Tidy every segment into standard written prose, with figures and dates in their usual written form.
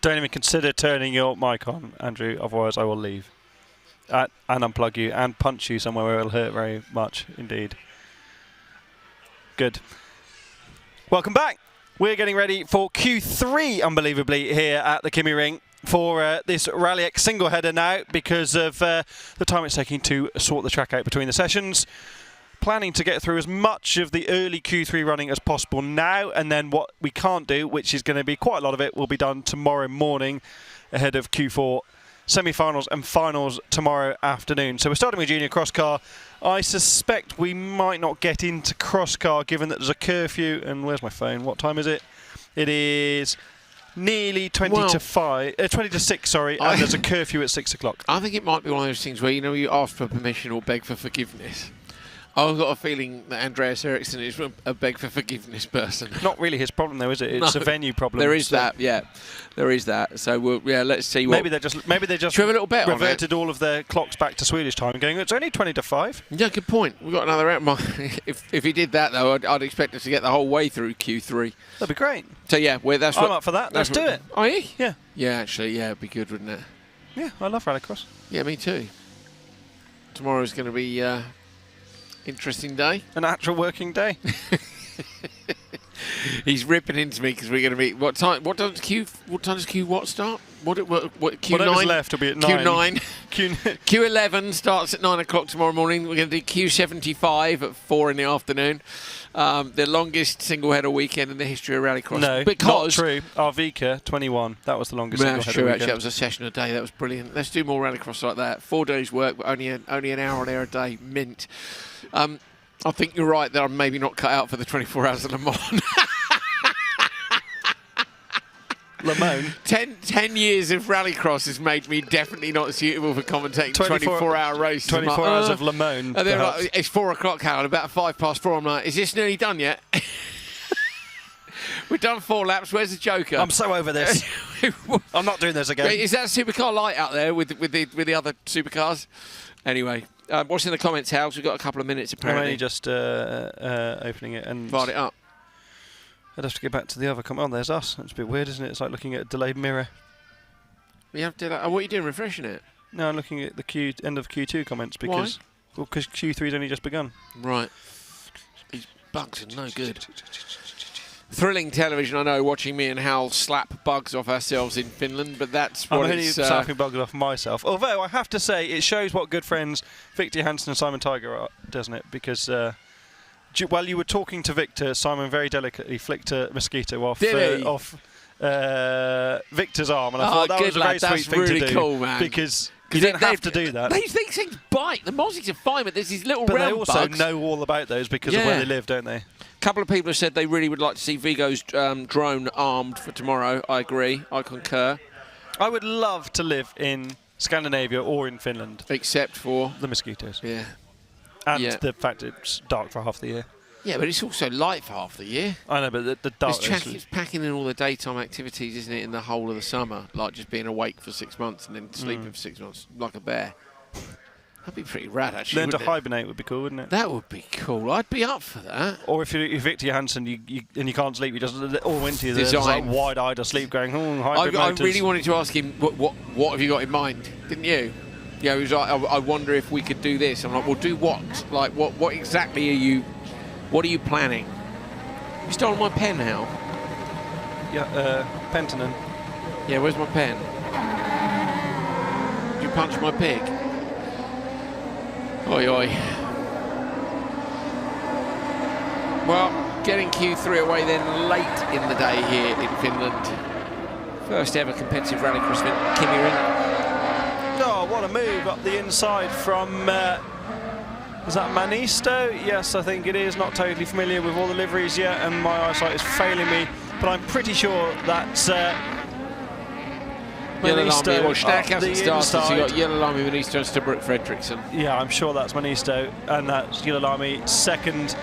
Don't even consider turning your mic on, Andrew, otherwise I will leave. And unplug you and punch you somewhere where it'll hurt very much indeed. Good. Welcome back. We're getting ready for Q3, unbelievably, here at the Kymiring for this RallyX single header now because of the time it's taking to sort the track out between the sessions. Planning to get through as much of the early Q3 running as possible now, and then what we can't do, which is going to be quite a lot of it, will be done tomorrow morning ahead of Q4 semi-finals and finals tomorrow afternoon. So we're starting with junior crosscar. I suspect we might not get into crosscar given that there's a curfew. And where's my phone? What time is it? It is nearly 20 to 6, sorry, and there's a curfew at 6 o'clock. I think it might be one of those things where, you know, you ask for permission or beg for forgiveness. I've got a feeling that Andreas Eriksson is a beg for forgiveness person. Not really his problem, though, is it? It's a venue problem. There is that, yeah. There is that. So let's see. Maybe they just have a little bet reverted all of their clocks back to Swedish time, going, it's only 20 to 5. Yeah, good point. We've got another out. If he did that, though, I'd expect us to get the whole way through Q3. That'd be great. So yeah, I'm up for that. Let's do it. Are you? Yeah. Yeah, actually, yeah, it'd be good, wouldn't it? Yeah, I love rallycross. Yeah, me too. Tomorrow's going to be interesting day. An actual working day. He's ripping into me because we're going to be what time does Q start? What Q9? Whatever's left will be at 9. Q11 starts at 9 o'clock tomorrow morning. We're going to do Q75 at 4 in the afternoon. The longest single header weekend in the history of rallycross. No, not true. Arvika 21. That was the longest single header weekend. Actually, that was a session a day. That was brilliant. Let's do more rallycross like that. 4 days work, but only an hour there a day. Mint. I think you're right that I'm maybe not cut out for the 24 hours of Le Mans. Le Mans? 10 years of rallycross has made me definitely not suitable for commentating 24-hour races. 24 hours of Le Mans. And they're like, it's 4 o'clock, Howard, about 4:05. I'm like, is this nearly done yet? We've done 4 laps. Where's the Joker? I'm so over this. I'm not doing this again. Is that supercar light out there with the other supercars? Anyway, what's in the comments, Hals? We've got a couple of minutes apparently. I'm only just opening it and fired it up. I'd have to get back to the other. Come on, there's us. It's a bit weird, isn't it? It's like looking at a delayed mirror. You have to. What are you doing? Refreshing it? No, I'm looking at the end of Q2 comments because because Q3's only just begun. Right. These bugs are no good. Thrilling television, I know, watching me and Hal slap bugs off ourselves in Finland, but that's what I'm only slapping bugs off myself. Although I have to say, it shows what good friends Victor Hansen and Simon Tiger are, doesn't it? Because while you were talking to Victor, Simon very delicately flicked a mosquito off Victor's arm, and I thought that was a very sweet thing to do. That's really cool, man. Because you don't have to do that. These things bite. The Mozzies are fine, but there's these little round bugs. But they also know all about those because of where they live, don't they? A couple of people have said they really would like to see Vigo's drone armed for tomorrow. I agree. I concur. I would love to live in Scandinavia or in Finland. Except for the mosquitoes. Yeah. And the fact it's dark for half the year. Yeah, but it's also light for half the year. I know, but the darkness... It's packing in all the daytime activities, isn't it, in the whole of the summer? Like just being awake for 6 months and then sleeping for 6 months, like a bear. That'd be pretty rad, actually. Learn to hibernate would be cool, wouldn't it? That would be cool. I'd be up for that. Or if you're Victor Johansson and you can't sleep, you just all winter there's like wide-eyed asleep going, hybrid motors. I really wanted to ask him, what have you got in mind? Didn't you? Yeah, he was like, I wonder if we could do this. I'm like, well, do what? Like, what exactly are you? What are you planning? You stole my pen now. Yeah, Pentanen. Yeah, where's my pen? Did you punch my pig? Oi, oi. Well, getting Q3 away then late in the day here in Finland. First ever competitive rallycross event, Kymiring. Oh, what a move up the inside from, is that Manisto? Yes, I think it is. Not totally familiar with all the liveries yet, and my eyesight is failing me, but I'm pretty sure that's Manisto. Well, Stack hasn't started, so you got Yellow Manisto and Stubbrook Fredriksson. Yeah, I'm sure that's Manisto, and that's Yellow second.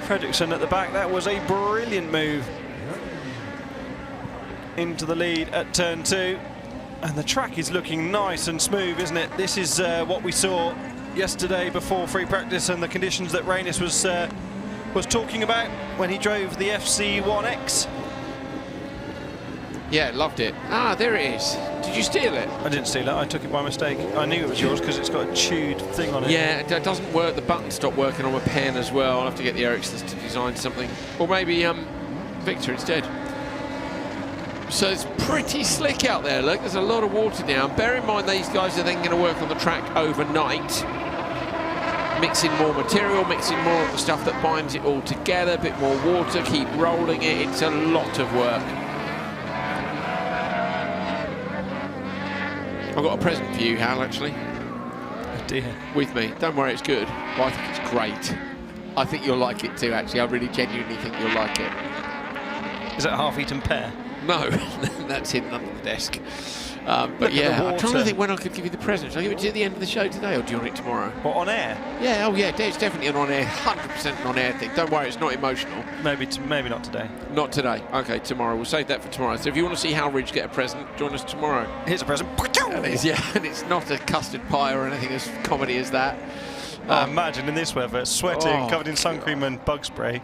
Fredriksson at the back. That was a brilliant move into the lead at turn 2. And the track is looking nice and smooth, isn't it? This is what we saw yesterday before free practice and the conditions that Rainis was talking about when he drove the FC1X. Yeah, loved it. Ah, there it is. Did you steal it? I didn't steal it. I took it by mistake. I knew it was yours because it's got a chewed thing on it. Yeah, it doesn't work. The button stopped working on my pen as well. I'll have to get the Ericssons to design something. Or maybe Victor instead. So it's pretty slick out there. Look, there's a lot of water down. Bear in mind these guys are then going to work on the track overnight. Mixing more material, mixing more of the stuff that binds it all together. A bit more water, keep rolling it. It's a lot of work. I've got a present for you, Hal, actually. Oh dear. With me. Don't worry, it's good. Well, I think it's great. I think you'll like it too, actually. I really genuinely think you'll like it. Is it a half-eaten pear? No, that's hidden under the desk. But Look yeah, at the I'm trying to water. think when I could give you the present. Shall I give it to you at the end of the show today, or do you want it tomorrow? What, on air? Yeah, oh yeah, it's definitely an on-air, 100% an on-air thing. Don't worry, it's not emotional. Maybe not today. Not today. Okay, tomorrow. We'll save that for tomorrow. So if you want to see Hal Ridge get a present, join us tomorrow. Here's a present. And it's not a custard pie or anything as comedy as that. Imagine in this weather, sweating, covered in sun cream and bug spray.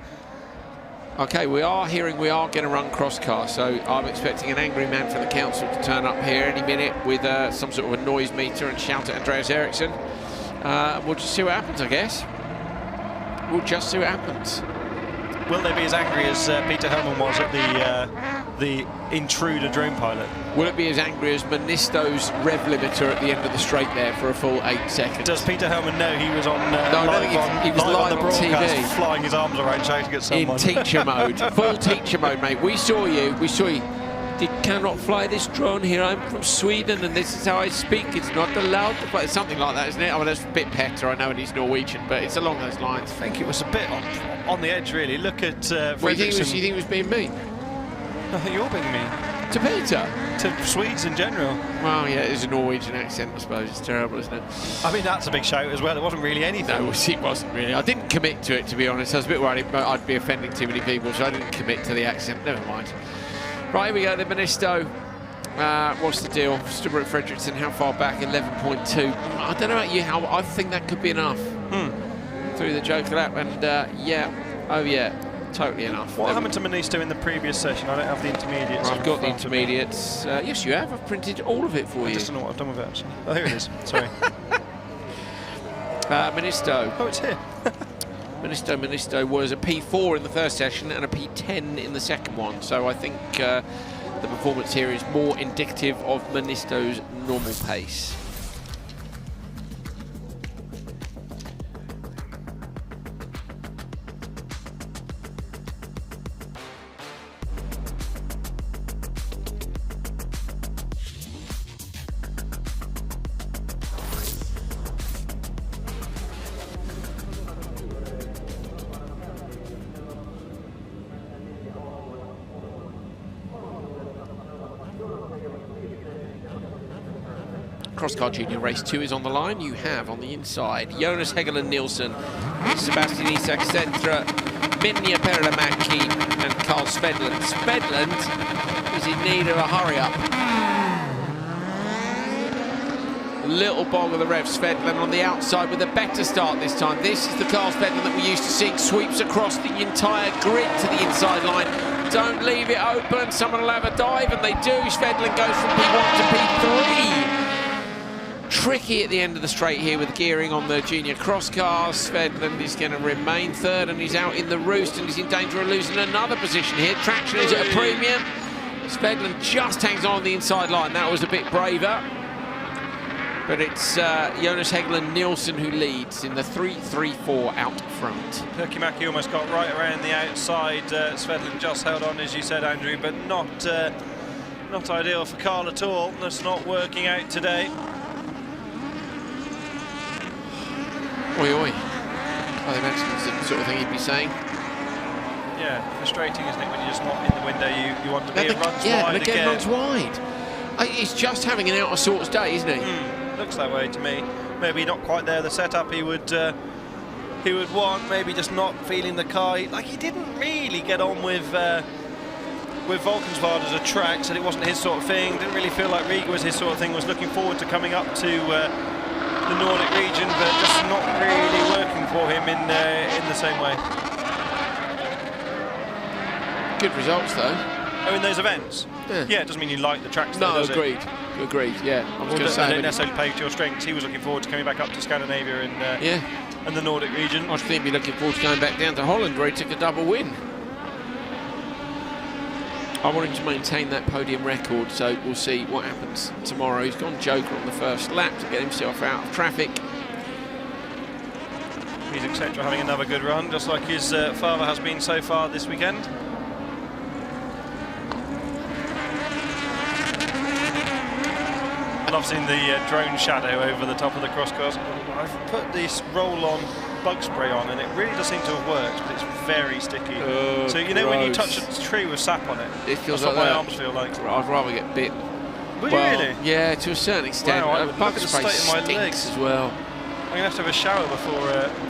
Okay, we are going to run Crosscar, so I'm expecting an angry man from the council to turn up here any minute with some sort of a noise meter and shout at Andreas Eriksson. We'll just see what happens, I guess. We'll just see what happens. Will they be as angry as Peter Hellman was at the intruder drone pilot? Will it be as angry as Manisto's rev limiter at the end of the straight there for a full 8 seconds? Does Peter Hellman know he was on No, I don't think he was live on the on broadcast, TV. flying his arms around shouting at someone? In teacher mode, full teacher mode, mate. We saw you. You cannot fly this drone here. I'm from Sweden and this is how I speak. It's not allowed to fly. It's something like that, isn't it? I mean, that's a bit better. I know it is Norwegian, but it's along those lines. I think it was a bit on the edge, really. Look at What do you think it was being mean? I think you're being mean. To Peter? To Swedes in general. Well, yeah, it's a Norwegian accent, I suppose. It's terrible, isn't it? I mean, that's a big shout as well. It wasn't really anything. No, it wasn't really. I didn't commit to it, to be honest. I was a bit worried I'd be offending too many people, so I didn't commit to the accent. Never mind. Right, here we go, the Manisto. What's the deal? Stubbert Fredriksson, how far back? 11.2. I don't know about you, how I think that could be enough. Through the Joker lap, and totally enough. What happened to Manisto in the previous session? I don't have the intermediates. I've got the intermediates. Yes, you have. I've printed all of it for you. I just don't know what I've done with it, actually. Oh, here it is. Sorry. Manisto. Oh, it's here. Manisto was a P4 in the first session and a P10 in the second one. So I think the performance here is more indicative of Manisto's normal pace. Crosscar Junior Race 2 is on the line. You have on the inside Jonas Hegeland Nielsen, Sebastian Isak Centra, Minja Perlemäki and Carl Svedland. Svedland is in need of a hurry-up. Little bog of the rev. Svedland on the outside with a better start this time. This is the Carl Svedland that we used to see. Sweeps across the entire grid to the inside line. Don't leave it open. Someone will have a dive, and they do. Svedland goes from P1 to P3. Tricky at the end of the straight here with gearing on the junior cross cars. Svedland is going to remain third, and he's out in the roost, and he's in danger of losing another position here. Traction is at a premium. Svedland just hangs on the inside line. That was a bit braver. But it's Jonas Hegeland Nielsen who leads in the 3-3-4 out front. Perkimäki almost got right around the outside. Svedland just held on, as you said, Andrew, but not ideal for Carl at all. That's not working out today. Oi, oi. I imagine it's the sort of thing he'd be saying. Yeah, frustrating, isn't it, when you're just not in the window you want to be. It runs wide and again runs wide. He's just having an out of sorts day, isn't he? Looks that way to me. Maybe not quite there. The setup he would want. Maybe just not feeling the car. He didn't really get on with Valkenswaard as a track. Said it wasn't his sort of thing. Didn't really feel like Riga was his sort of thing. Was looking forward to coming up to the Nordic region, but just not really working for him in the same way. Good results though. Oh, in those events? Yeah, it doesn't mean you like the tracks. No, though, does agreed. It? Agreed. Yeah, I was going to say. They don't necessarily play to your strengths. He was looking forward to coming back up to Scandinavia and the Nordic region. I was thinking he'd be looking forward to going back down to Holland where he took a double win. I want him to maintain that podium record, so we'll see what happens tomorrow. He's gone joker on the first lap to get himself out of traffic. He's etc. having another good run, just like his father has been so far this weekend. And I've seen the drone shadow over the top of the crosscars. I've put this roll-on bug spray on, and it really does seem to have worked, but it's very sticky. So you know when you touch a tree with sap on it? It feels that's like what that. my arms feel like. I'd rather get bit. Would you really? Yeah, to a certain extent. Wow, Bug look at the spray state of my stinks legs as well. I'm going to have a shower before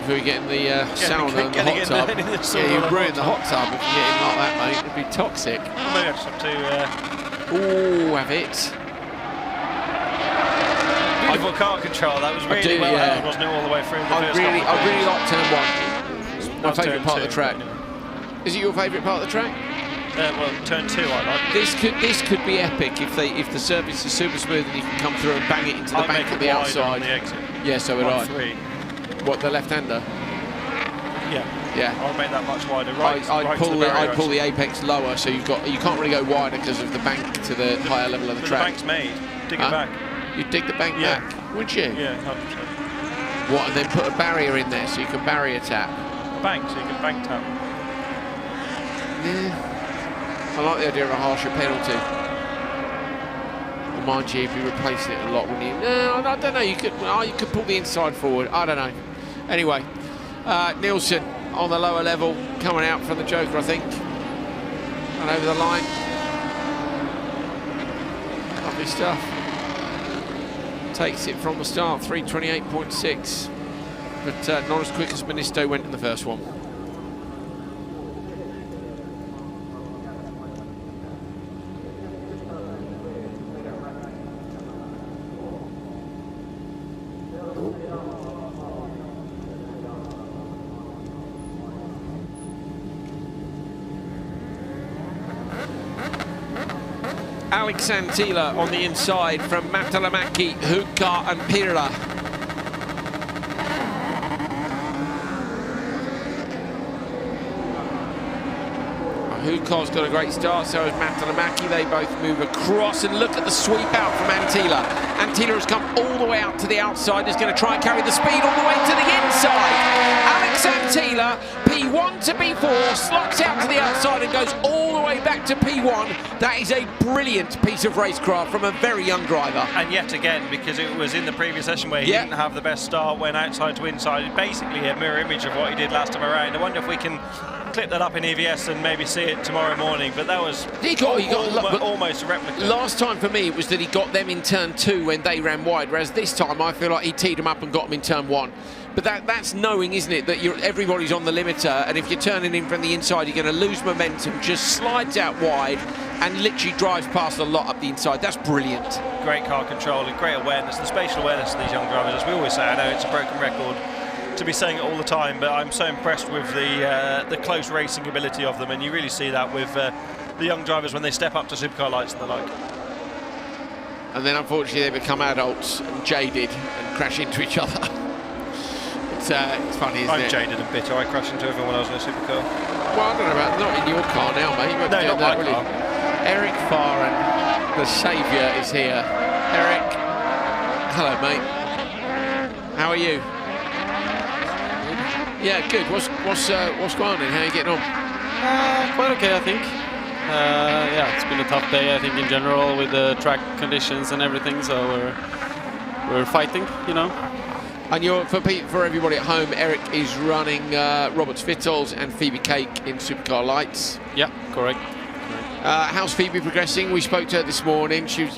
we get in the sauna and the hot tub. Yeah, you'd ruin the hot tub if you get in like that, mate. It'd be toxic. Well, maybe I just have to... Ooh, have it. Beautiful car control. That was really well held, wasn't it, all the way through the first couple of I really like turn one. It's my favourite part of the track. Yeah. Is it your favourite part of the track? Well, turn 2 I like. This could be epic if the surface is super smooth and you can come through and bang it into the bank at the outside. On the exit. Yeah, so would I. 3. What, the left-hander? Yeah. I'll make that much wider. I'd pull the apex lower, so you can't really go wider because of the bank to the higher level of the track. The bank's made. Dig it back. You'd dig the bank back, would you? Yeah, 100%. What, and then put a barrier in there so you can barrier tap? Bank, so you can bank tap. Yeah. I like the idea of a harsher penalty. Well, mind you, you'd be replacing it a lot, wouldn't you? No, I don't know. You could pull the inside forward. I don't know. Anyway, Nielsen on the lower level, coming out from the Joker, I think. And over the line. Lovely stuff. Takes it from the start, 3:28.6. But not as quick as Ministo went in the first one. Alex Antila on the inside from Matalamäki, Hukka and Pirla. Hukka's got a great start, so has Matalamäki. They both move across, and look at the sweep out from Antila. Antila has come all the way out to the outside, is going to try and carry the speed all the way to the inside. Alex Antila, P1 to P4, slots out to the outside and goes all the way back to P1. That is a brilliant piece of racecraft from a very young driver. And yet again, because it was in the previous session where he didn't have the best start, went outside to inside, basically a mirror image of what he did last time around. I wonder if we can clip that up in EVS and maybe see it tomorrow morning, but that was almost a replica. Last time for me it was that he got them in turn 2 when they ran wide, whereas this time I feel like he teed them up and got them in turn 1. But that's knowing, isn't it, that everybody's on the limiter, and if you're turning in from the inside, you're going to lose momentum, just slides out wide and literally drives past a lot up the inside. That's brilliant. Great car control and great awareness, the spatial awareness of these young drivers. As we always say, I know it's a broken record to be saying it all the time, but I'm so impressed with the close racing ability of them, and you really see that with the young drivers when they step up to supercar lights and the like. And then unfortunately they become adults and jaded and crash into each other. It's funny, isn't it? I'm jaded and bitter. I crashed into everyone when I was in a supercar. Well, I don't know about, not in your car now, mate. But no, not my car. Eric Farren, the saviour, is here. Eric, hello, mate. How are you? Yeah, good. What's going on and how are you getting on? Quite okay, I think. Yeah, it's been a tough day, I think, in general, with the track conditions and everything. So we're fighting, you know. And for everybody at home, Eric is running Roberts Vittles and Phoebe Cake in Supercar Lights. Yeah, correct. How's Phoebe progressing? We spoke to her this morning. She was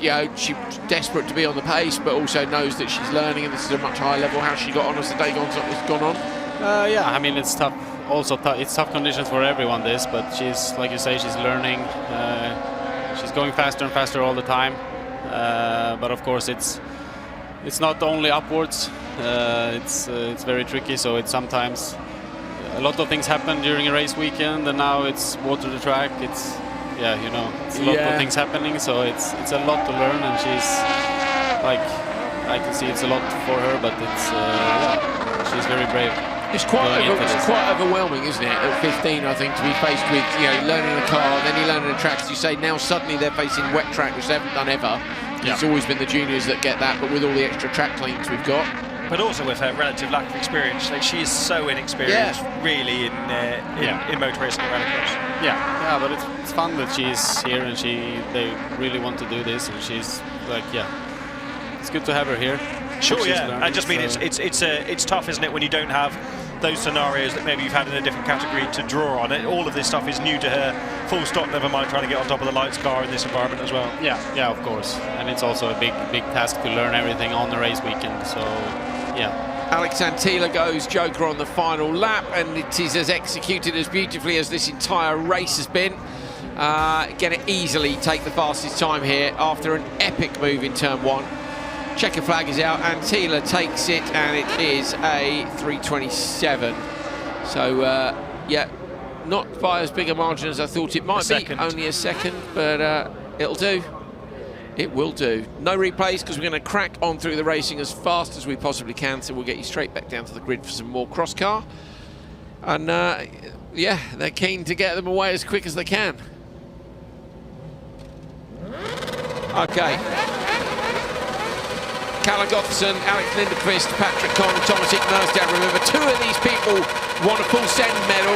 desperate to be on the pace, but also knows that she's learning, and this is a much higher level. How's she got on as the day has gone on? Yeah, I mean, it's tough. Also, it's tough conditions for everyone. But she's, like you say, she's learning. She's going faster and faster all the time. But of course, it's not only upwards. It's very tricky. So it's sometimes a lot of things happen during a race weekend, and now it's water the track. yeah, you know, it's a lot of things happening, so it's a lot to learn, and she's like, I can see it's a lot for her, but it's she's very brave. It's quite overwhelming, isn't it, at 15, I think, to be faced with, you know, learning a car, then you're learning a track, as you say, now suddenly they're facing wet track, which they haven't done ever. It's always been the juniors that get that, but with all the extra track cleans we've got. But also with her relative lack of experience, like, she is so inexperienced, really, in motor racing and rallycross. Yeah, but it's fun that she's here, and they really want to do this, and she's like, it's good to have her here. Sure, I just mean it's tough, isn't it, when you don't have those scenarios that maybe you've had in a different category to draw on it. All of this stuff is new to her, full stop, never mind trying to get on top of the lights car in this environment as well. Yeah, of course. And it's also a big task to learn everything on the race weekend, so yeah. Alex Antila goes Joker on the final lap, and it is as executed as beautifully as this entire race has been. Going to easily take the fastest time here after an epic move in turn 1. Checker flag is out, Antila takes it, and it is a 3:27. So, not by as big a margin as I thought it might be. Only a second, but it'll do. It will do. No replays, because we're going to crack on through the racing as fast as we possibly can, so we'll get you straight back down to the grid for some more cross car. And, they're keen to get them away as quick as they can. Okay. Callum Gothson, Alex Lindqvist, Patrick Conn, Thomas Merstad. Remember, 2 of these people won a full send medal.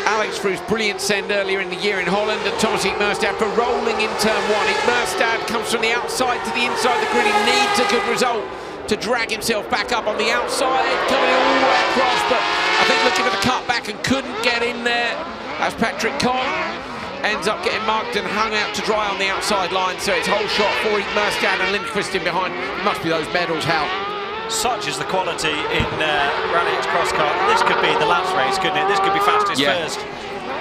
Alex for his brilliant send earlier in the year in Holland, and Thomas Merstad for rolling in turn 1. Merstad comes from the outside to the inside of the grid. He needs a good result to drag himself back up on the outside, coming all the way across, but I think looking for the cut back and couldn't get in there as Patrick Conn ends up getting marked and hung out to dry on the outside line, so it's whole shot for Merstad and Lindqvist in behind. It must be those medals, Hal. Such is the quality in Rally X Crosscar. This could be the last race, couldn't it? This could be fastest first,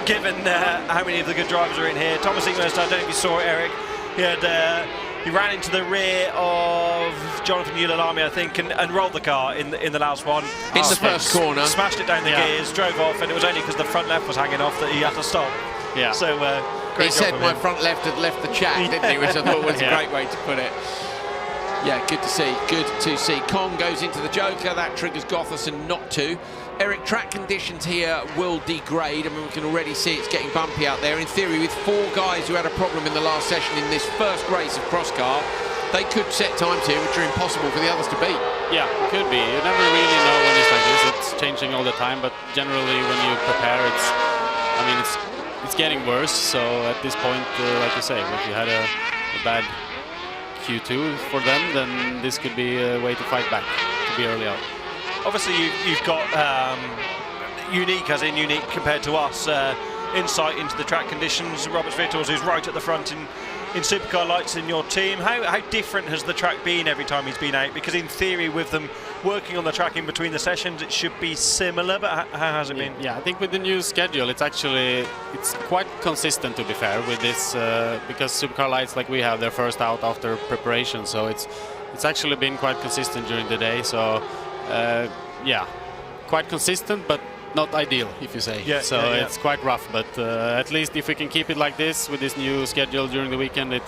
given how many of the good drivers are in here. Thomas Merstad, I don't know if you saw it, Eric. He ran into the rear of Jonathan Ulalami, I think, and rolled the car in the last one. In the first corner. Smashed it down the gears, drove off, and it was only because the front left was hanging off that he had to stop. Yeah. So he said my front left had left the chat, didn't he? Which I thought was a great way to put it. Yeah, good to see. Good to see. Kong goes into the Joker. That triggers Gotherson not to. Eric, track conditions here will degrade. I mean, we can already see it's getting bumpy out there. In theory, with 4 guys who had a problem in the last session in this first race of Crosscar, they could set times here which are impossible for the others to beat. Yeah, could be. You never really know when it's like this. It's changing all the time, but generally when you prepare, it's getting worse. So at this point, like you say, if you had a bad Q2 for them, then this could be a way to fight back, to be early out. Obviously, you've got unique, as in unique compared to us, insight into the track conditions. Robert Vittles, who's right at the front in Supercar Lights in your team. How different has the track been every time he's been out? Because in theory, with them working on the track in between the sessions, it should be similar, but how has it been? Yeah, I think with the new schedule, it's quite consistent, to be fair, with this, because Supercar Lights, like we have, their first out after preparation, so it's actually been quite consistent during the day. So quite consistent, but not ideal, if you say. It's quite rough, but at least if we can keep it like this with this new schedule during the weekend, I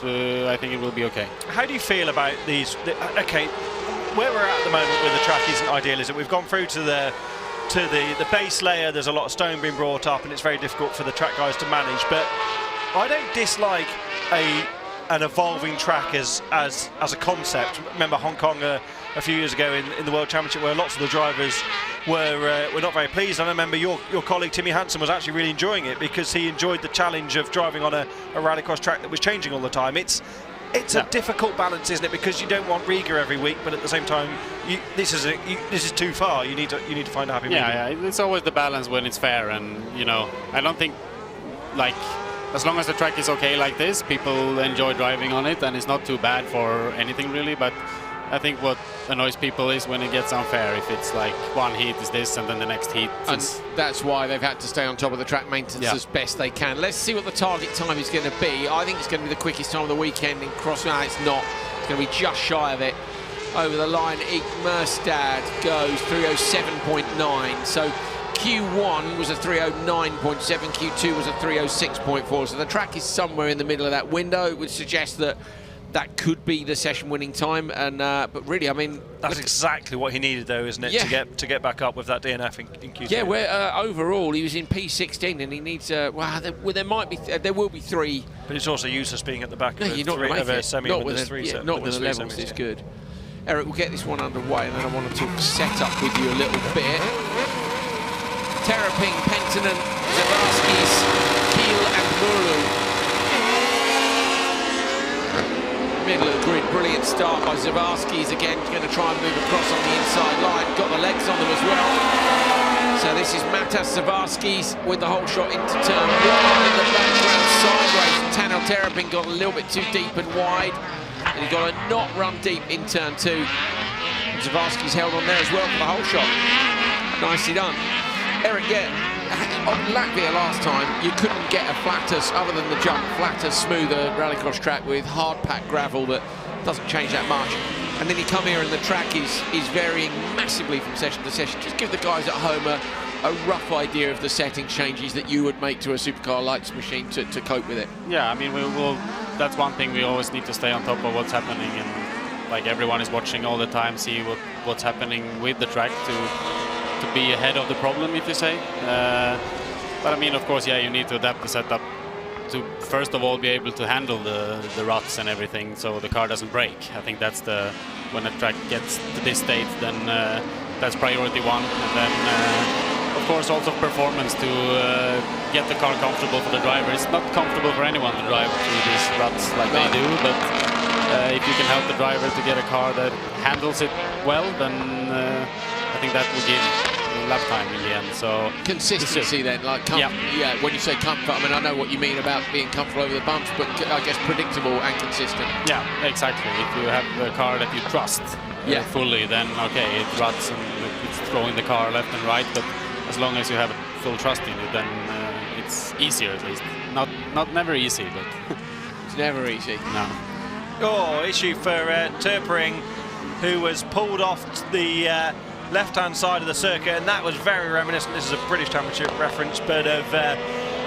think it will be okay. How do you feel about these? Okay, where we're at the moment with the track isn't ideal, is it? We've gone through to the base layer. There's a lot of stone being brought up, and it's very difficult for the track guys to manage. But I don't dislike an evolving track as a concept. Remember Hong Kong a few years ago in the World Championship, where lots of the drivers were not very pleased. And I remember your colleague Timmy Hansen was actually really enjoying it, because he enjoyed the challenge of driving on a rallycross track that was changing all the time. It's a difficult balance, isn't it? Because you don't want Riga every week, but at the same time, this is too far. You need to find a happy medium. Yeah, it's always the balance when it's fair, and I don't think, like, as long as the track is okay like this, people enjoy driving on it, and it's not too bad for anything really. But I think what annoys people is when it gets unfair, if it's like one heat is this and then the next heat. And that's why they've had to stay on top of the track maintenance as best they can. Let's see what the target time is going to be. I think it's going to be the quickest time of the weekend in Cross. No, it's not. It's going to be just shy of it. Over the line, Merstad goes 3:07.9. So Q1 was a 309.7, Q2 was a 306.4, so the track is somewhere in the middle of that window, which suggests that that could be the session-winning time. And but really, I mean, that's exactly what he needed, though, isn't it? Yeah. To get back up with that DNF in Q2. Yeah, where overall he was in P16, and he needs. Well, there will be 3. But it's also useless being at the back No, of you're not three, going of to a make semi it. with three set. Not with the levels. It's good. Eric, we'll get this one underway, and then I want to talk setup with you a little bit. Terrapin, Penttinen, Zavarskis, Kiel, and Muru. Middle of the grid, brilliant start by Zavarskis again, going to try and move across on the inside line, got the legs on them as well. So this is Matas Zavarskis with the whole shot into turn 1 in the background sideways. Tanel Terrapin got a little bit too deep and wide, and he got a not run deep in turn 2. And Zavarskis held on there as well for the whole shot. Nicely done. Eric, on Latvia last time, you couldn't get a flatter, other than the jump, flatter, smoother rallycross track with hard-packed gravel that doesn't change that much. And then you come here and the track is varying massively from session to session. Just give the guys at home a rough idea of the setting changes that you would make to a supercar lights machine to cope with it. Yeah, I mean, that's one thing, we always need to stay on top of what's happening, and like everyone is watching all the time, see what's happening with the track to be ahead of the problem, if you say. But I mean, of course, yeah, you need to adapt the setup to first of all be able to handle the ruts and everything, so the car doesn't break. I think that's when the track gets to this state, then that's priority 1. And then of course also performance to get the car comfortable for the driver. It's not comfortable for anyone to drive through these ruts like they do, but if you can help the driver to get a car that handles it well, then I think that will give lap time in the end. So consistency then, like yeah, when you say comfort, I mean, I know what you mean about being comfortable over the bumps, but I guess predictable and consistent. Yeah, exactly. If you have a car that you trust fully, then okay, it ruts and it's throwing the car left and right, but as long as you have full trust in it, then it's easier at least. Not never easy, but it's never easy. No. Oh, issue for Terpering, who was pulled off the left-hand side of the circuit, and that was very reminiscent. This is a British Championship reference, but of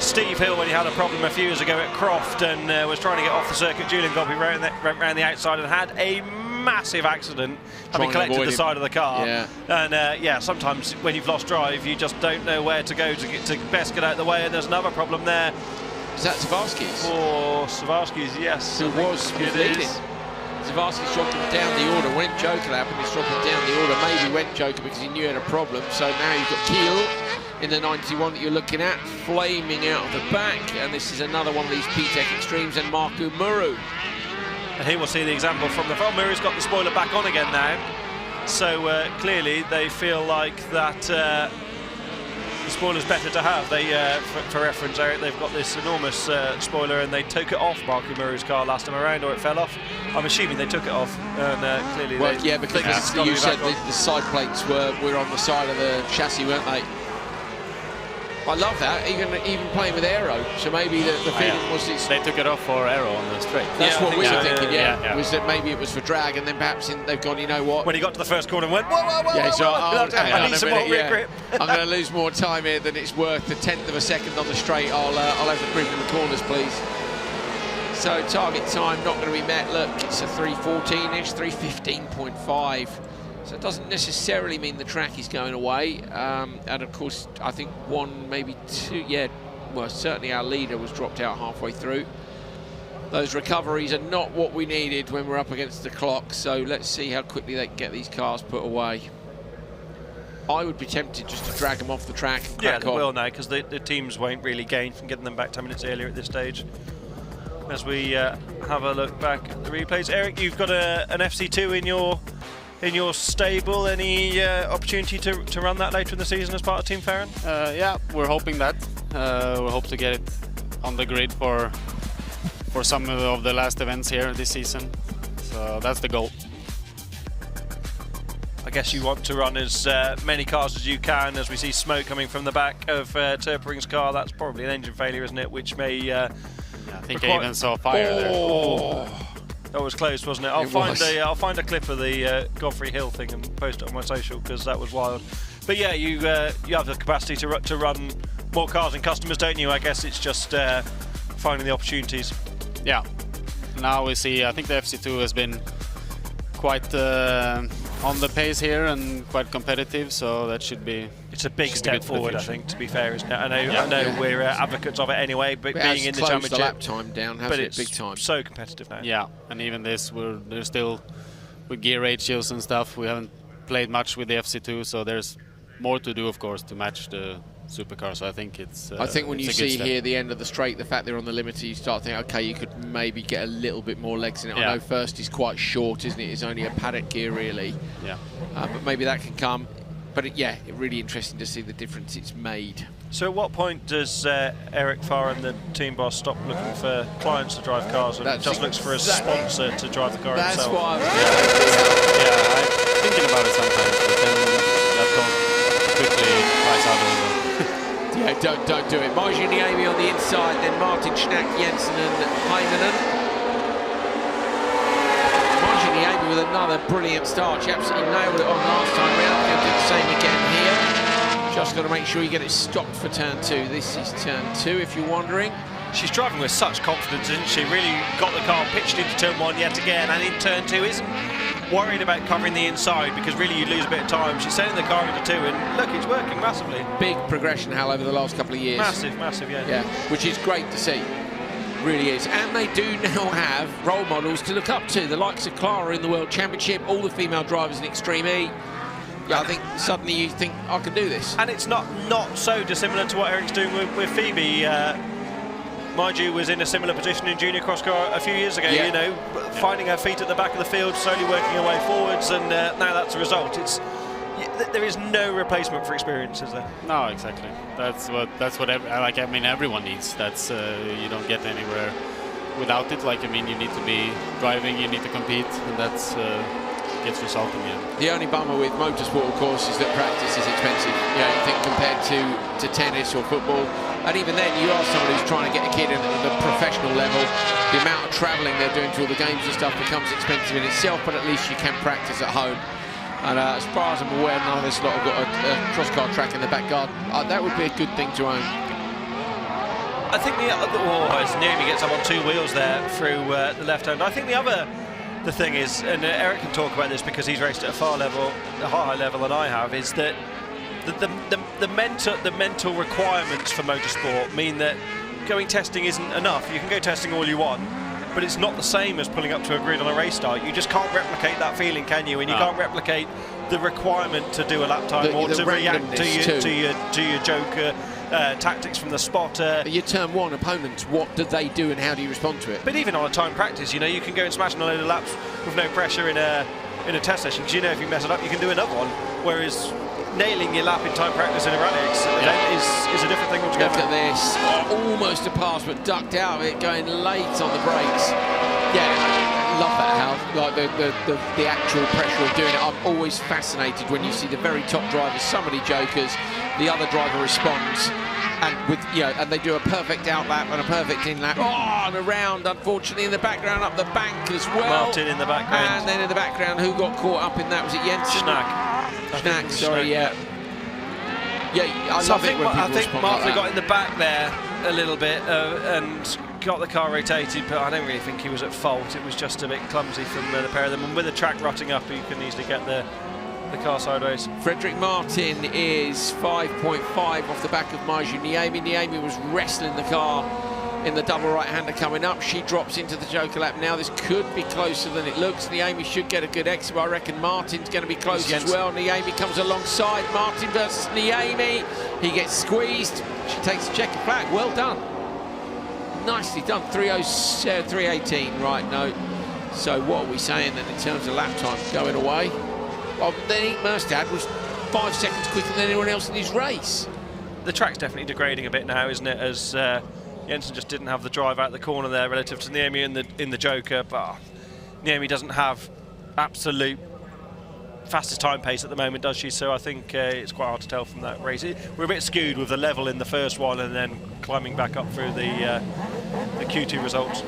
Steve Hill when he had a problem a few years ago at Croft and was trying to get off the circuit. Julian Gopi went round the outside and had a massive accident, having collected the side of the car. Yeah. And yeah, sometimes when you've lost drive, you just don't know where to go to best get out of the way, and there's another problem there. Is that Zavarskis? For Zavarskis, yes. Who was leading. Zavarskis dropped him down the order. When Joker happened, he's dropped him down the order. Maybe went Joker because he knew he had a problem. So now you've got Kiel in the 91 that you're looking at, flaming out of the back. And this is another one of these P-Tech Extremes, and Markku Muru. And here we'll see the example from the front. Muru's got the spoiler back on again now. So clearly they feel like that the spoiler's better to have. They, for reference, Eric, they've got this enormous spoiler, and they took it off Markku Muru's car last time around, or it fell off. I'm assuming they took it off, and clearly yeah, because you said the side plates were on the side of the chassis, weren't they? I love that, even playing with aero. So maybe the feeling was they took it off for aero on the straight. That's what we were thinking. Was that maybe it was for drag, and then perhaps they've gone, you know what? When he got to the first corner and went, whoa, yeah, so I need some more rear grip. I'm going to lose more time here than it's worth. A tenth of a second on the straight. I'll have the grip in the corners, please. So target time not going to be met. Look, it's a 3:14-ish, 3:15.5. So it doesn't necessarily mean the track is going away. And of course, I think one, maybe two, well, certainly our leader was dropped out halfway through. Those recoveries are not what we needed when we're up against the clock. So let's see how quickly they can get these cars put away. I would be tempted just to drag them off the track and crack they on. will now, because the teams won't really gain from getting them back 10 minutes earlier at this stage. As we have a look back at the replays. Eric, you've got an FC2 in your stable. Any opportunity to run that later in the season as part of Team Farron? Yeah, we're hoping that. We hope to get it on the grid for some of the last events here this season. So that's the goal. I guess you want to run as many cars as you can. As we see smoke coming from the back of Terpering's car, that's probably an engine failure, isn't it? Which may... I think I even saw fire there. That was close, wasn't it? I'll find a clip of the Godfrey Hill thing and post it on my social, because that was wild. But yeah, you have the capacity to run more cars and customers, don't you? I guess it's just finding the opportunities. Yeah. Now we see, I think the FC2 has been quite on the pace here and quite competitive, so that should be... It's a big step forward, I think, to be fair, isn't it? I know we're advocates of it anyway, but being in the championship... the lap time down, hasn't it, big time? So competitive now. Yeah, and even this, they're still with gear ratios and stuff. We haven't played much with the FC2, so there's more to do, of course, to match the supercar. So I think it's. I think when you see here the end of the straight, the fact they're on the limiter, you start thinking, okay, you could maybe get a little bit more legs in it. Yeah. I know first is quite short, isn't it? It's only a paddock gear, really. Yeah. But maybe that can come. But it's really interesting to see the difference it's made. So at what point does Eric Farr and the team boss stop looking for clients to drive cars and just looks for a sponsor to drive the car himself? That's what I was I'm thinking about it sometimes, but then that thought quickly flies out of the Yeah, don't do it. Marjuniemi on the inside, then Martin Schnack, Jensen and Heiminen. Marjuniemi with another brilliant start. She absolutely nailed it on last time round. He'll do the same again here. Just got to make sure you get it stopped for turn 2. This is turn 2, if you're wondering. She's driving with such confidence, isn't she? Really got the car pitched into turn 1 yet again, and in turn 2 isn't worried about covering the inside because really you lose a bit of time. She's sending the car into 2, and look, it's working massively. Big progression, Hal, over the last couple of years. Massive, yeah. Yeah, which is great to see. Really is. And they do now have role models to look up to. The likes of Clara in the World Championship, all the female drivers in Extreme E. Yeah, I think suddenly you think, I can do this. And it's not so dissimilar to what Eric's doing with Phoebe. Marju was in a similar position in junior crosscar a few years ago, you know, finding her feet at the back of the field, slowly working her way forwards, and now that's the result. There is no replacement for experience, is there? No, exactly. That's what everyone needs. That's you don't get anywhere without it. Like, I mean, you need to be driving, you need to compete, and that's gets result in the end. The only bummer with motorsport, of course, is that practice is expensive. You know, you think compared to tennis or football, and even then, you are someone who's trying to get a kid in at the professional level. The amount of travelling they're doing to all the games and stuff becomes expensive in itself, but at least you can practice at home. And as far as I'm aware, none of this lot have got a cross-car track in the back garden. That would be a good thing to own. I think as Naomi gets up on 2 wheels there through the left hand, I think the thing is, and Eric can talk about this because he's raced at a higher level than I have, is that the mental requirements for motorsport mean that going testing isn't enough. You can go testing all you want, but it's not the same as pulling up to a grid on a race start. You just can't replicate that feeling, can you? And you can't replicate the requirement to do a lap time or to react to your joker tactics from the spotter. Your turn 1 opponents, what do they do and how do you respond to it? But even on a time practice, you know, you can go and smash on a load of laps with no pressure in a test session, because you know if you mess it up, you can do another one. Whereas nailing your lap in time practice in a RallyX event is a different thing altogether. Look at this, almost a pass, but ducked out of it, going late on the brakes. Yeah, I love that, Hal. Like the actual pressure of doing it. I'm always fascinated when you see the very top drivers, somebody jokers, the other driver responds, and and they do a perfect out lap and a perfect in lap. Oh, and around, unfortunately, in the background, up the bank as well. Martin in the background. And then in the background, who got caught up in that? Was it Jensen? Schnack, sorry, yeah. Yeah, I love it when people I think respond Martha like got in the back there a little bit and got the car rotated, but I don't really think he was at fault. It was just a bit clumsy from the pair of them, and with the track rotting up, you can easily get the car sideways. Frederick Martin is 5.5 off the back of Maiju Niemi. Niemi was wrestling the car in the double right-hander coming up. She drops into the joker lap now. This could be closer than it looks. Niemi should get a good exit, but I reckon Martin's going to be close as well. Niemi comes alongside. Martin versus Niemi. He gets squeezed. She takes the checkered flag. Well done. Nicely done. 3:18 right note. So what are we saying then in terms of lap time going away? Well, then Merstad was 5 seconds quicker than anyone else in his race. The track's definitely degrading a bit now, isn't it? As Jensen just didn't have the drive out the corner there relative to Niemi in the joker, but Niemi doesn't have absolute fastest time pace at the moment, does she? So I think it's quite hard to tell from that race. We're a bit skewed with the level in the first one and then climbing back up through the Q2 results.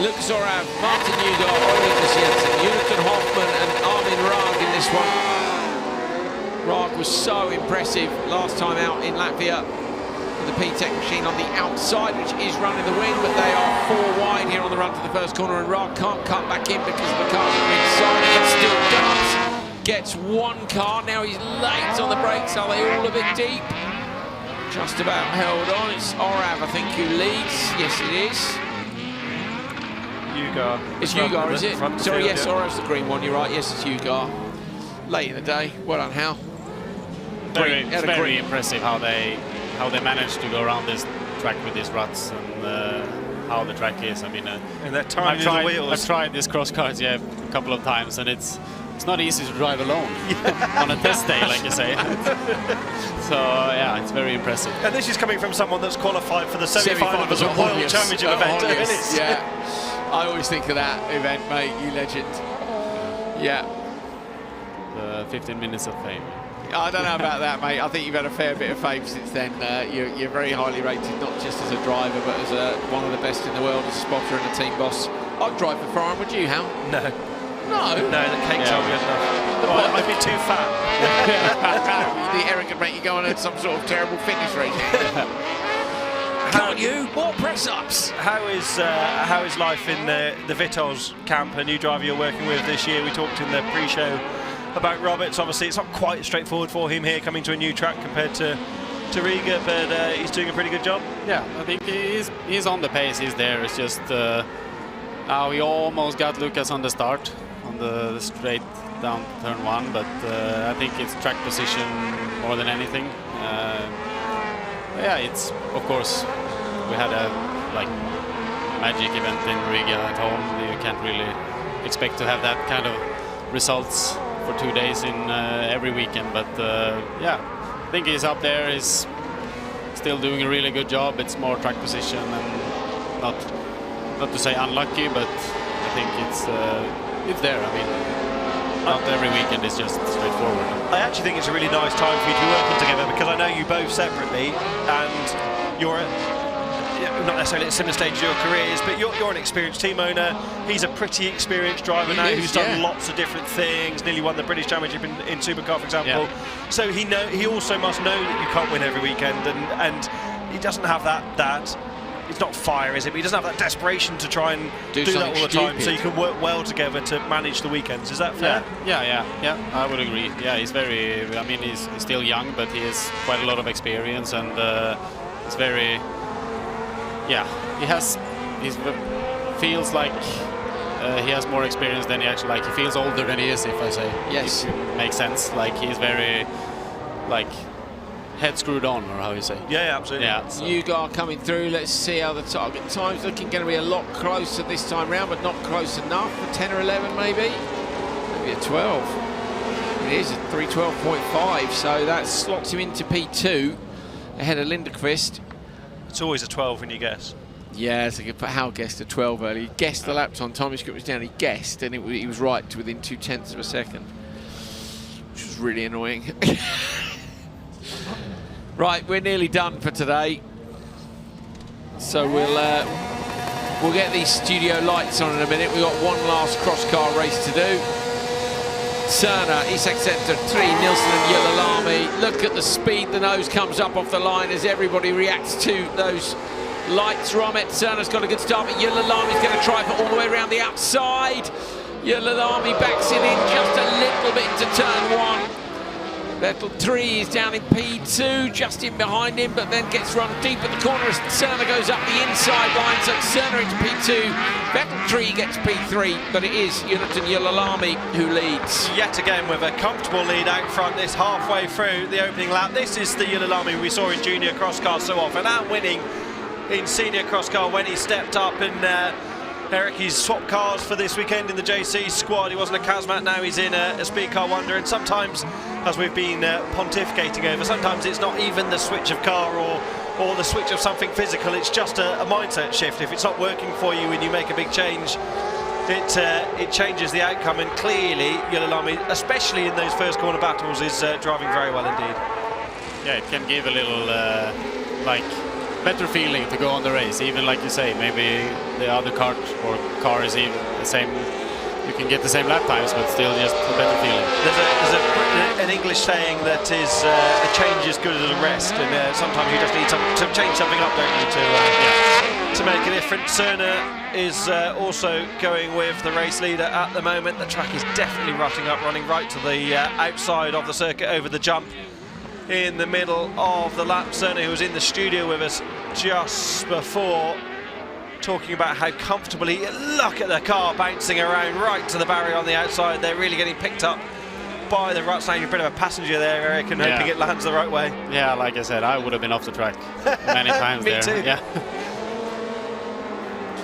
Lucas Orav, Martin Newgar, Oliver Jensen, Jonathan Hoffman and Armin Raag in this one. was so impressive last time out in Latvia. The P-Tech machine on the outside, which is running the win, but they are 4 wide here on the run to the first corner, and Ra can't cut back in because the cars are inside, but still does. Gets 1 car, now he's late on the brakes. Are they all a bit deep? Just about held on. It's Orav, I think, who leads. Yes, it is. Ugar. It's Ugar, is it? Sorry, yes, Orav's the green one, you're right. Yes, it's Ugar. Late in the day. Well done, Hal. It's very impressive how they managed to go around this track with these ruts, and how the track is. I mean, and that tiny little wheels. I've tried this Crosscars, yeah, a couple of times, and it's not easy to drive alone on a test day, like you say. So yeah, it's very impressive. And this is coming from someone that's qualified for the semi-final of the World Championship event. Yeah, I always think of that event, mate. You legend. Yeah. 15 minutes of fame. I don't know about that, mate. I think you've had a fair bit of fame since then. You're very highly rated, not just as a driver, but as one of the best in the world as a spotter and a team boss. I'd drive for Foreign, would you, Hal? No. No? No, the cakes aren't good enough. I'd be too fat. The arrogant mate, you go on some sort of terrible fitness regime. Can't you? More press-ups. How is life in the Vitals camp, a new driver you're working with this year? We talked in the pre-show about Roberts. Obviously, it's not quite as straightforward for him here coming to a new track compared to Riga, but he's doing a pretty good job. Yeah, I think he's on the pace. He's there. It's just now he almost got Lucas on the start on the straight down turn 1, but I think it's track position more than anything. Yeah, it's of course we had a magic event in Riga at home. You can't really expect to have that kind of results for 2 days in every weekend, but yeah, I think he's up there. He's still doing a really good job. It's more track position and not to say unlucky, but I think it's there. I mean, not every weekend is just straightforward. I actually think it's a really nice time for you to be working together, because I know you both separately, and you're not necessarily at a similar stage of your careers, but you're an experienced team owner. He's a pretty experienced driver who's done lots of different things, nearly won the British Championship in Supercar, for example. Yeah. So he also must know that you can't win every weekend, and he doesn't have that. It's not fire, is it? But he doesn't have that desperation to try and do that all the time. So you can work well together to manage the weekends. Is that fair? Yeah. I would agree. Yeah, he's very. I mean, he's still young, but he has quite a lot of experience, and it's very. Yeah, he feels like he has more experience than he actually He feels older than he is, if I say. Yes, it makes sense. He's very head screwed on, or how you say. Yeah, absolutely. Yeah. So. Ugar coming through. Let's see how the target time's looking. Going to be a lot closer this time round, but not close enough. A 10 or 11 maybe a 12. It is a 3:12.5, so that slots him into P2 ahead of Linderqvist. It's always a 12 when you guess. Yeah, so Hal guessed a 12 early. He guessed the lap time. Time his script was down. He guessed, and he was right to within 0.2 of a second, which was really annoying. Right, we're nearly done for today, so we'll get these studio lights on in a minute. We've got one last cross-car race to do. Cerner, Isak Center, 3, Nilsson and Yillalami. Look at the speed the nose comes up off the line as everybody reacts to those lights. Romet, Cerner's got a good start, but Yillalami's going to try for all the way around the outside. Yillalami backs it in just a little bit to turn 1. Vettel 3 is down in P2, just in behind him, but then gets run deep at the corner as Cerner goes up the inside line. So Cerner into P2, Vettel 3 gets P3, but it is Jonathan Yillalami who leads. Yet again with a comfortable lead out front this halfway through the opening lap. This is the Yillalami we saw in junior crosscar so often, out winning in senior crosscar when he stepped up in Eric, he's swapped cars for this weekend in the JC squad. He wasn't a Kazmat, now he's in a speed car wonder, and sometimes, as we've been pontificating over, sometimes it's not even the switch of car or the switch of something physical, it's just a mindset shift. If it's not working for you and you make a big change, it changes the outcome, and clearly Yillalami, especially in those first corner battles, is driving very well indeed. Yeah, it can give a little better feeling to go on the race, even like you say, maybe the other car is even the same you can get the same lap times, but still just a better feeling. There's an English saying that is a change is good as a rest, and sometimes you just need to change something up, don't you, to make a difference. Cerner is also going with the race leader at the moment. The track is definitely rutting up, running right to the outside of the circuit over the jump in the middle of the lap. Cerner, who was in the studio with us just before, talking about how comfortable he... Look at the car bouncing around right to the barrier on the outside. They're really getting picked up by the ruts. Now you're a bit of a passenger there, Eric, and hoping it lands the right way. Yeah, like I said, I would have been off the track many times. Me there. too. Yeah.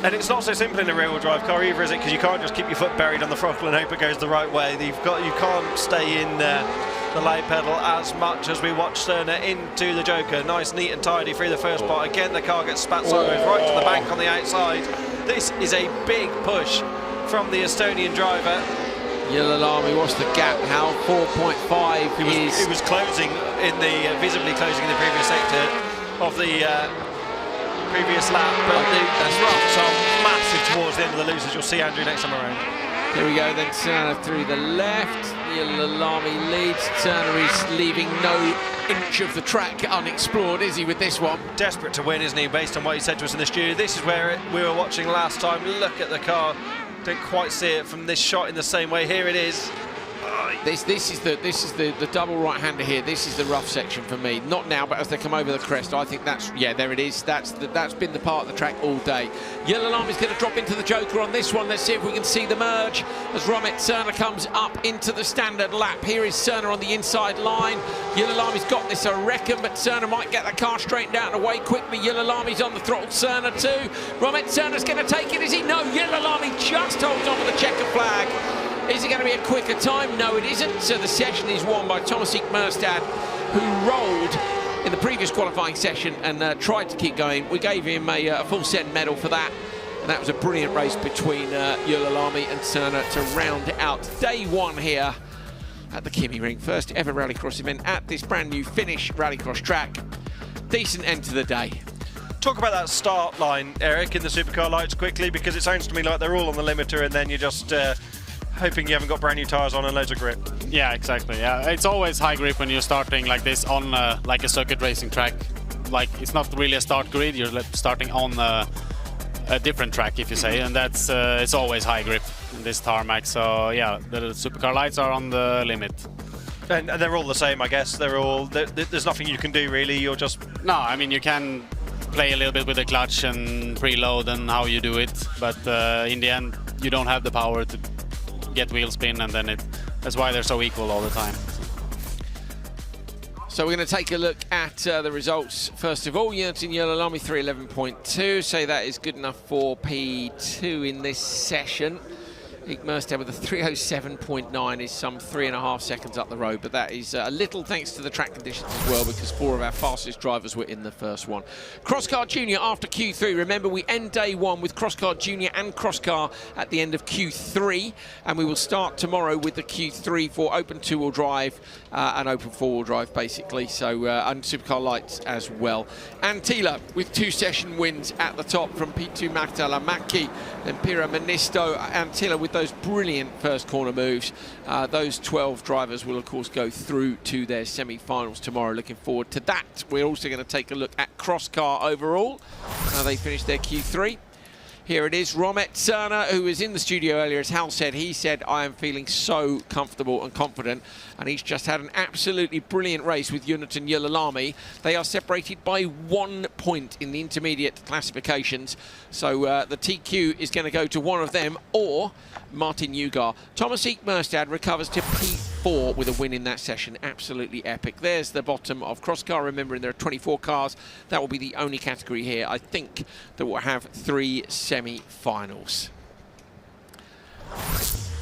And it's not so simple in a rear-wheel drive car either, is it? Because you can't just keep your foot buried on the throttle and hope it goes the right way. You can't stay in the light pedal as much as we watch Cerner into the Joker. Nice, neat and tidy through the first part. Again, the car gets spat sideways right to the bank on the outside. This is a big push from the Estonian driver. Yillalami, what's the gap now? 4.5 It was closing visibly closing in the previous sector of the previous lap, but the ruts are massive towards the end of the loose, as you'll see Andrew next time around. Here we go, then Cerner through the left. Yillalami leads. Cerner is leaving no inch of the track unexplored, is he, with this one? Desperate to win, isn't he, based on what he said to us in the studio. This is where we were watching last time. Look at the car. Don't quite see it from this shot in the same way. Here it is. This is the double right-hander here. This is the rough section for me. Not now, but as they come over the crest, I think that's, yeah, there it is. That's been the part of the track all day. Yillalami's going to drop into the Joker on this one. Let's see if we can see the merge as Romet Cerner comes up into the standard lap. Here is Cerner on the inside line. Yillalami's got this, I reckon, but Cerner might get the car straightened out and away quickly. Yillalami's on the throttle. Cerner too. Romet Cerner's going to take it, is he? No, Yillalami just holds on to the checker flag. Is it going to be a quicker time? No, it isn't. So the session is won by Thomas Merstad, who rolled in the previous qualifying session and tried to keep going. We gave him a full set medal for that. And that was a brilliant race between Yillalami and Cerner to round out day one here at the Kymiring. First ever rallycross event at this brand new Finnish rallycross track. Decent end to the day. Talk about that start line, Eric, in the supercar lights quickly, because it sounds to me like they're all on the limiter and then you're just... hoping you haven't got brand new tyres on and loads of grip. Yeah, exactly. Yeah, it's always high grip when you're starting like this on like a circuit racing track. Like, it's not really a start grid, you're starting on a different track, if you say, and that's it's always high grip in this tarmac. So yeah, the supercar lights are on the limit. And they're all the same, I guess. There's nothing you can do really. You're just... No, I mean, you can play a little bit with the clutch and preload and how you do it, but in the end, you don't have the power to get wheel spin, and then that's why they're so equal all the time. So we're going to take a look at the results. First of all, Yillalami 311.2. Say that is good enough for P2 in this session. Merstad with a 307.9 is some 3.5 seconds up the road, but that is a little thanks to the track conditions as well, because 4 of our fastest drivers were in the first one. Crosscar Junior after Q3. Remember, we end day one with Crosscar Junior and Crosscar at the end of Q3, and we will start tomorrow with the Q3 for open 2-wheel drive and open 4-wheel drive, basically, so and supercar lights as well. Antila with 2 session wins at the top from P2 Martalamaki, then Pira Manisto. Antila with those brilliant first corner moves. Those 12 drivers will of course go through to their semi-finals tomorrow. Looking forward to that. We're also going to take a look at Crosscar overall, how they finished their Q3. Here it is, Romet Cerner, who was in the studio earlier, as Hal said. He said, I am feeling so comfortable and confident, and he's just had an absolutely brilliant race with Jonatan Yillalami. They are separated by 1 point in the intermediate classifications, so the TQ is going to go to one of them or Martin Ugar. Thomas Merstad recovers to P4 with a win in that session. Absolutely epic. There's the bottom of Crosscar. Remembering there are 24 cars. That will be the only category here, I think, that will have 3 semi-finals.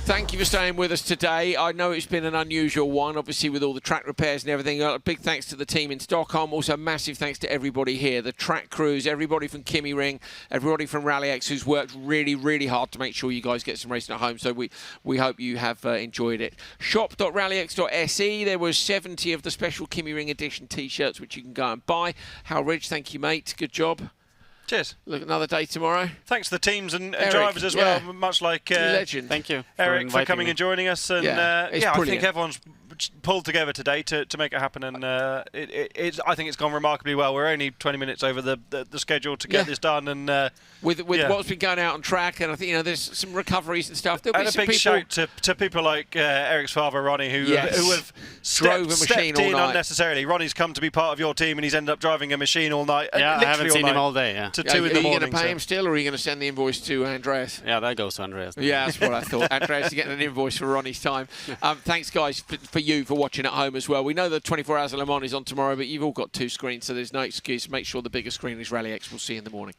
Thank you for staying with us today. I know it's been an unusual one, obviously, with all the track repairs and everything. A big thanks to the team in Stockholm. Also, massive thanks to everybody here, the track crews, everybody from Kymiring, everybody from RallyX, who's worked really, really hard to make sure you guys get some racing at home. So we hope you have enjoyed it. Shop.rallyx.se. There were 70 of the special Kymiring edition T-shirts, which you can go and buy. Hal Ridge, thank you, mate. Good job. Cheers. Look, another day tomorrow. Thanks to the teams and Eric, drivers as well, much like legend. Thank you, Eric, for coming me. and joining us. And Yeah, it's I brilliant. think everyone's pulled together today to make it happen, and I think it's gone remarkably well. We're only 20 minutes over the schedule to get this done, and with what's been going out on track, and I think there's some recoveries and stuff. There'll be and a some big people. shout to people like Eric's father, Ronnie, who have Drove a machine stepped all in night. unnecessarily. Ronnie's come to be part of your team, and he's ended up driving a machine all night. Yeah, I haven't seen him all day. To Are 2 in the you morning. going to pay him still, or are you going to send the invoice to Andreas? Yeah, that goes to Andreas. Yeah, that's what I thought. Andreas is getting an invoice for Ronnie's time. Thanks, guys, for you for watching at home as well. We know that 24 Hours of Le Mans is on tomorrow, but you've all got 2 screens, so there's no excuse. Make sure the bigger screen is Rally X. We'll see you in the morning.